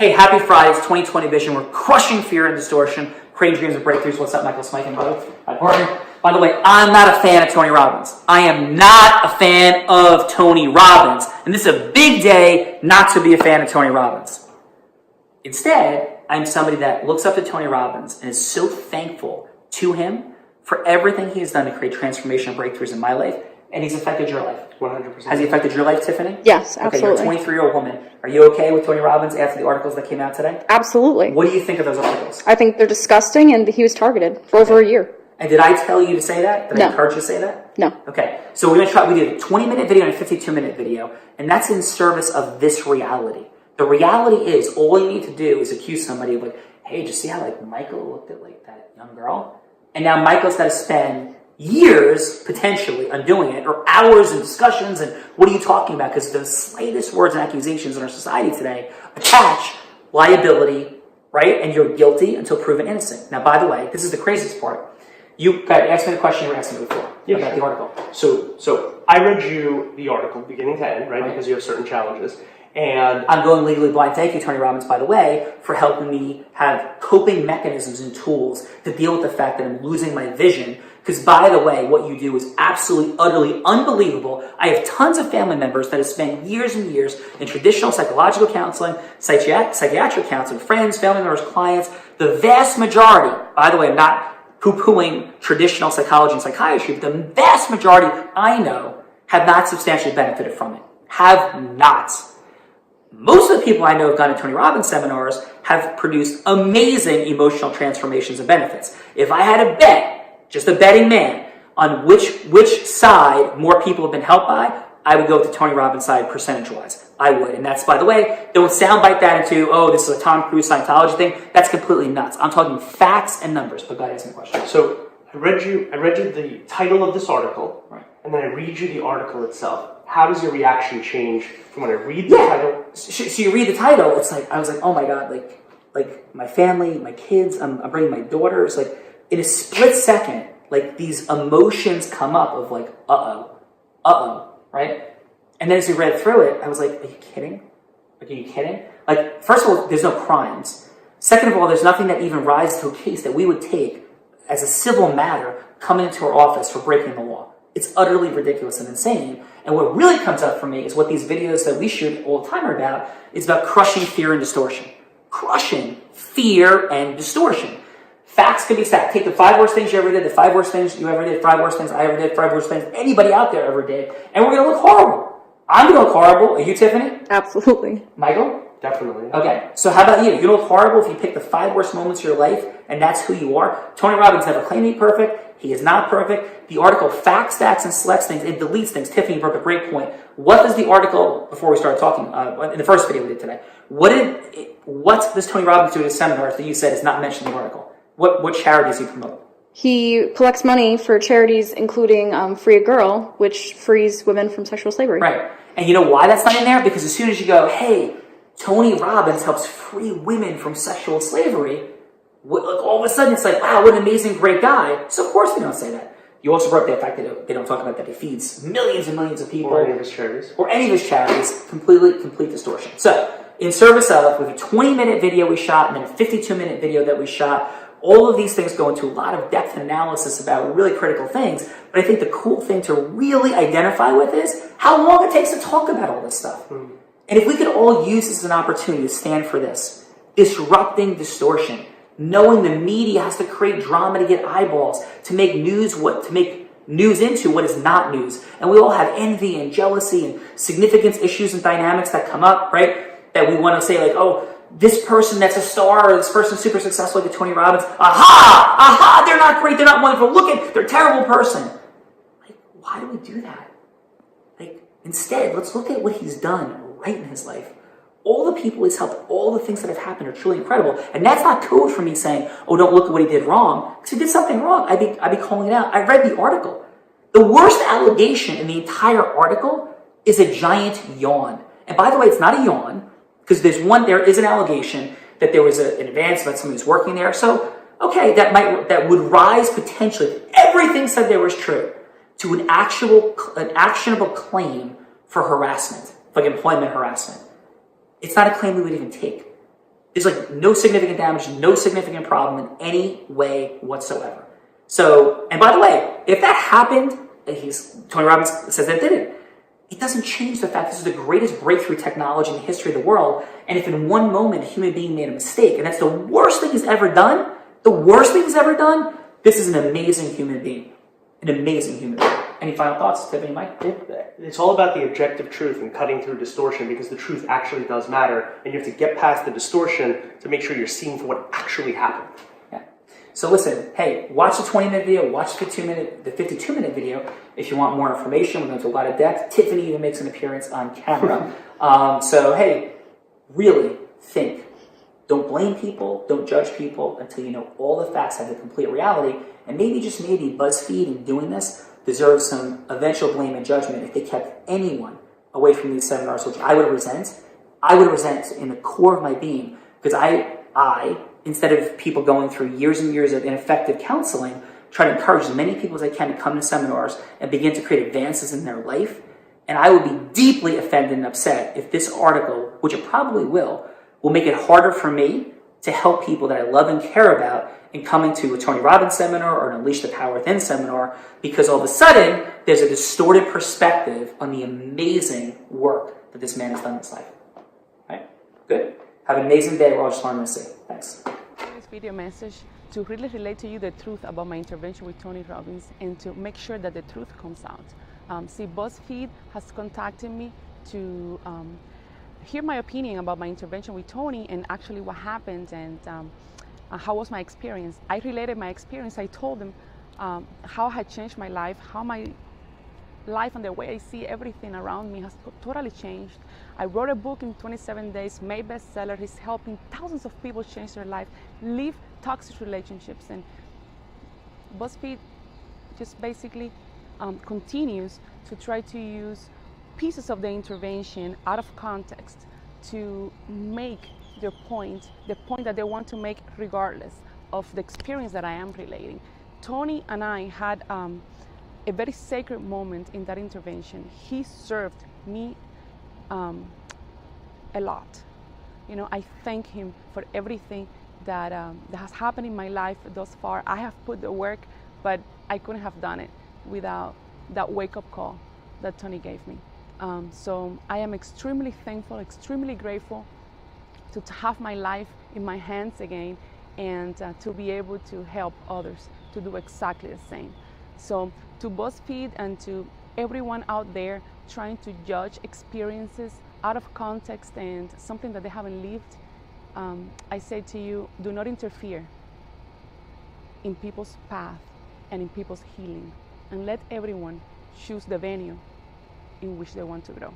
Hey, happy Friday. It's 2020 Vision. We're crushing fear and distortion, creating dreams and breakthroughs. What's up, Michael Smike and my partner? By the way, I'm not a fan of Tony Robbins. I am not a fan of Tony Robbins. And this is a big day not to be a fan of Tony Robbins. Instead, I'm somebody that looks up to Tony Robbins and is so thankful to him for everything he has done to create transformation and breakthroughs in my life. And he's affected your life. 100%. Has he affected your life, Tiffany? Yes, absolutely. Okay, you're a 23-year-old woman. Are you okay with Tony Robbins after the articles that came out today? Absolutely. What do you think of those articles? I think they're disgusting, and he was targeted for over a year. And did I tell you to say that? Did I No. encourage you to say that? No. Okay, so we're going to try, we did a 20-minute video and a 52-minute video, and that's in service of this reality. The reality is, all you need to do is accuse somebody of like, hey, just see how like Michael looked at like that young girl? And now Michael's got to spend years, potentially, on doing it, or hours in discussions, and what are you talking about? Because the slightest words and accusations in our society today attach liability, right? And you're guilty until proven innocent. Now, by the way, this is the craziest part. You got asked me the question you were asking me before about the article. So I read you the article beginning to end, right? Because you have certain challenges. And I'm going legally blind. Thank you, Tony Robbins, by the way, for helping me have coping mechanisms and tools to deal with the fact that I'm losing my vision. Because, by the way, what you do is absolutely, utterly unbelievable. I have tons of family members that have spent years and years in traditional psychological counseling, psychiatric counseling, friends, family members, clients. The vast majority, by the way, I'm not poo-pooing traditional psychology and psychiatry, but the vast majority I know have not substantially benefited from it. Have not. Most of the people I know who've gone to Tony Robbins seminars have produced amazing emotional transformations and benefits. If I had a bet, just a betting man, on which side more people have been helped by, I would go with the Tony Robbins side percentage-wise. I would. And that's, by the way, don't soundbite that into, oh, this is a Tom Cruise Scientology thing. That's completely nuts. I'm talking facts and numbers. But go ahead, ask me a question. So I read you the title of this article, right, and then I read you the article itself. How does your reaction change from when I read the title? So you read the title, it's like, I was like, oh my God, like my family, my kids, I'm bringing my daughters, like in a split second, like these emotions come up of like, uh-oh, right? And then as we read through it, I was like, are you kidding? Like, are you kidding? Like, first of all, there's no crimes. Second of all, there's nothing that even rises to a case that we would take as a civil matter coming into our office for breaking the law. It's utterly ridiculous and insane. And what really comes up for me is what these videos that we shoot all the time are about. It's about crushing fear and distortion. Crushing fear and distortion. Facts can be stacked. Take the 5 worst things you ever did, the 5 worst things you ever did, 5 worst things I ever did, 5 worst things anybody out there ever did, and we're going to look horrible. I'm going to look horrible. Are you, Tiffany? Absolutely. Michael? Definitely. Okay, so how about you? You look horrible if you pick the 5 worst moments of your life, and that's who you are. Tony Robbins never claimed to be perfect. He is not perfect. The article facts, stacks, and selects things. It deletes things. Tiffany brought up a great point. What does the article, before we started talking, in the first video we did today, what does Tony Robbins do at his seminars that you said is not mentioned in the article? What charities does he promote? He collects money for charities, including Free a Girl, which frees women from sexual slavery. Right. And you know why that's not in there? Because as soon as you go, hey, Tony Robbins helps free women from sexual slavery, all of a sudden it's like, wow, what an amazing, great guy. So of course we don't say that. You also brought up the fact that they don't talk about that he feeds millions and millions of people. Or any of his charities. Or any of his charities. Complete distortion. So, in service of, with a 20-minute video we shot and then a 52-minute video that we shot, all of these things go into a lot of depth and analysis about really critical things. But I think the cool thing to really identify with is how long it takes to talk about all this stuff. And if we could all use this as an opportunity to stand for this, disrupting distortion, knowing the media has to create drama to get eyeballs, to make news into what is not news. And we all have envy and jealousy and significance issues and dynamics that come up, right? That we want to say like, oh, this person that's a star, or this person's super successful like Tony Robbins, aha, they're not great, they're not wonderful, look at, they're a terrible person. Like, why do we do that? Like, instead, let's look at what he's done right in his life. All the people he's helped, all the things that have happened are truly incredible. And that's not code for me saying, oh, don't look at what he did wrong. Because he did something wrong. I'd be calling it out. I read the article. The worst allegation in the entire article is a giant yawn. And by the way, it's not a yawn, because there is an allegation that there was an advance about somebody who's working there. So, okay, that would rise potentially, if everything said there was true, to an actionable claim for harassment, like employment harassment. It's not a claim we would even take. There's like no significant damage, no significant problem in any way whatsoever. So, and by the way, if that happened, Tony Robbins says that it didn't. It doesn't change the fact this is the greatest breakthrough technology in the history of the world. And if in one moment a human being made a mistake, and that's the worst thing he's ever done, this is an amazing human being. An amazing human being. Any final thoughts, Tiffany, Mike? It's all about the objective truth and cutting through distortion, because the truth actually does matter, and you have to get past the distortion to make sure you're seeing for what actually happened. Yeah. So listen, hey, watch the 20-minute video, watch the 52-minute video if you want more information. We're going to do a lot of depth. Tiffany even makes an appearance on camera. So hey, really think. Don't blame people, don't judge people until you know all the facts have the complete reality. And maybe, just maybe, Buzzfeed in doing this deserves some eventual blame and judgment if they kept anyone away from these seminars, which I would resent. I would resent in the core of my being, because I, instead of people going through years and years of ineffective counseling, try to encourage as many people as I can to come to seminars and begin to create advances in their life. And I would be deeply offended and upset if this article, which it probably will make it harder for me to help people that I love and care about in coming to a Tony Robbins seminar or an Unleash the Power Within seminar, because all of a sudden there's a distorted perspective on the amazing work that this man has done in his life. All right? Good? Have an amazing day. We're all just learning to see. Thanks. This video message to really relate to you the truth about my intervention with Tony Robbins, and to make sure that the truth comes out. Buzzfeed has contacted me to hear my opinion about my intervention with Tony, and actually what happened, and how was my experience. I related my experience. I told them how I had changed my life, how my life and the way I see everything around me has totally changed. I wrote a book in 27 days, made bestseller. He's helping thousands of people change their life, leave toxic relationships. And Buzzfeed just basically continues to try to use pieces of the intervention out of context to make their point, the point that they want to make regardless of the experience that I am relating. Tony and I had a very sacred moment in that intervention. He served me a lot. You know, I thank him for everything that has happened in my life thus far. I have put the work, but I couldn't have done it without that wake-up call that Tony gave me. So I am extremely thankful, extremely grateful to have my life in my hands again, and to be able to help others to do exactly the same. So to BuzzFeed and to everyone out there trying to judge experiences out of context and something that they haven't lived, I say to you, do not interfere in people's path and in people's healing, and let everyone choose the venue in which they want to grow.